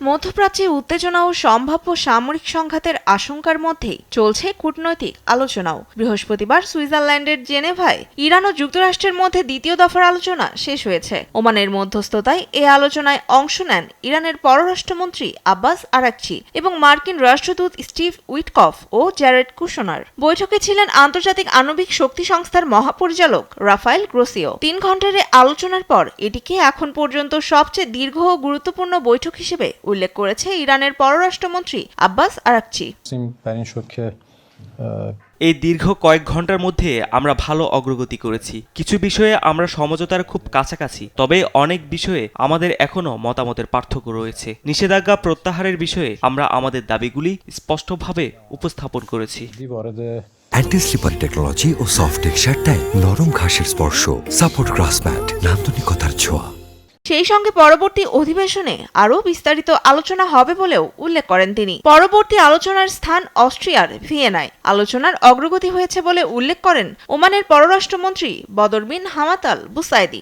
মধ্যপ্রাচ্যে উত্তেজনা ও সম্ভাব্য সামরিক সংঘাতের আশঙ্কার মধ্যেই চলছে কূটনৈতিক আলোচনাও। বৃহস্পতিবার সুইজারল্যান্ডের জেনেভায় ইরান ও যুক্তরাষ্ট্রের মধ্যে দ্বিতীয় দফার আলোচনা শেষ হয়েছে। ওমানের মধ্যস্থতায় এ আলোচনায় অংশ নেন ইরানের পররাষ্ট্রমন্ত্রী আব্বাস আরাকচি এবং মার্কিন রাষ্ট্রদূত স্টিভ উইটকফ ও জ্যারেড কুশনার। বৈঠকে ছিলেন আন্তর্জাতিক আণবিক শক্তি সংস্থার মহাপরিচালক রাফায়েল গ্রোসিও। 3 ঘণ্টার আলোচনার পর এটিকে এখন পর্যন্ত সবচেয়ে দীর্ঘ ও গুরুত্বপূর্ণ বৈঠক হিসেবে উল্লেখ করেছে ইরানের পররাষ্ট্রমন্ত্রী আব্বাস আরাকচি। এই দীর্ঘ কয়েক ঘন্টার মধ্যে আমরা ভালো অগ্রগতি করেছি। কিছু বিষয়ে আমরা সমঝোতার খুব কাছাকাছি, তবে অনেক বিষয়ে আমাদের এখনো মতামতের পার্থক্য রয়েছে। নিষেধাজ্ঞা প্রত্যাহারের বিষয়ে আমরা আমাদের দাবিগুলি স্পষ্টভাবে উপস্থাপন করেছি। অ্যান্টি স্লিপারি টেকনোলজি ও সফট টেক্সচারটাই নরম ঘাসের স্পর্শ, সাপোর্ট গ্রাস ম্যাট, নান্দনিকতার ছোঁয়া। সেই সঙ্গে পরবর্তী অধিবেশনে আরও বিস্তারিত আলোচনা হবে বলেও উল্লেখ করেন তিনি। পরবর্তী আলোচনার স্থান অস্ট্রিয়ার ভিয়েনায় আলোচনার অগ্রগতি হয়েছে বলে উল্লেখ করেন ওমানের পররাষ্ট্রমন্ত্রী বদর বিন হামাদ আল বুসাইদি।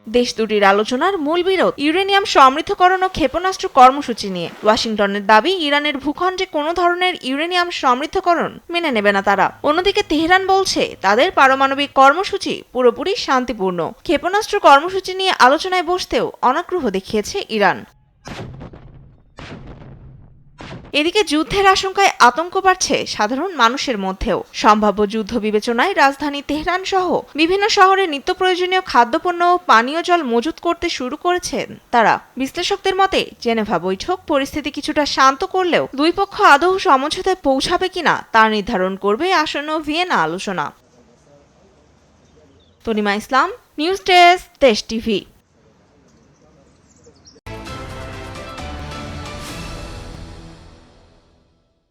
দেশ দুটির আলোচনার মূল বিরোধ ইউরেনিয়াম সমৃদ্ধকরণ ও ক্ষেপণাস্ত্র কর্মসূচি নিয়ে। ওয়াশিংটনের দাবি, ইরানের ভূখণ্ডে কোনো ধরনের ইউরেনিয়াম সমৃদ্ধকরণ মেনে নেবে না তারা। অন্যদিকে তেহরান বলছে তাদের পারমাণবিক কর্মসূচি পুরোপুরি শান্তিপূর্ণ। ক্ষেপণাস্ত্র কর্মসূচি নিয়ে আলোচনায় বসতেও অনাগ্রহ দেখিয়েছে ইরান। এদিকে যুদ্ধের আশঙ্কায় আতঙ্ক বাড়ছে সাধারণ মানুষের মধ্যেও। সম্ভাব্য যুদ্ধ বিবেচনায় রাজধানী তেহরান সহ বিভিন্ন শহরে নিত্য প্রয়োজনীয় খাদ্যপণ্য ও পানীয় জল মজুত করতে শুরু করেছেন তারা। বিশ্লেষকদের মতে জেনেভা বৈঠক পরিস্থিতি কিছুটা শান্ত করলেও দুই পক্ষ আদৌ সমঝোতায় পৌঁছাবে কিনা তা নির্ধারণ করবে আসন্ন ভিয়েনা আলোচনা। তনিমা ইসলাম, নিউজ ডেস্ক, দেশ টিভি।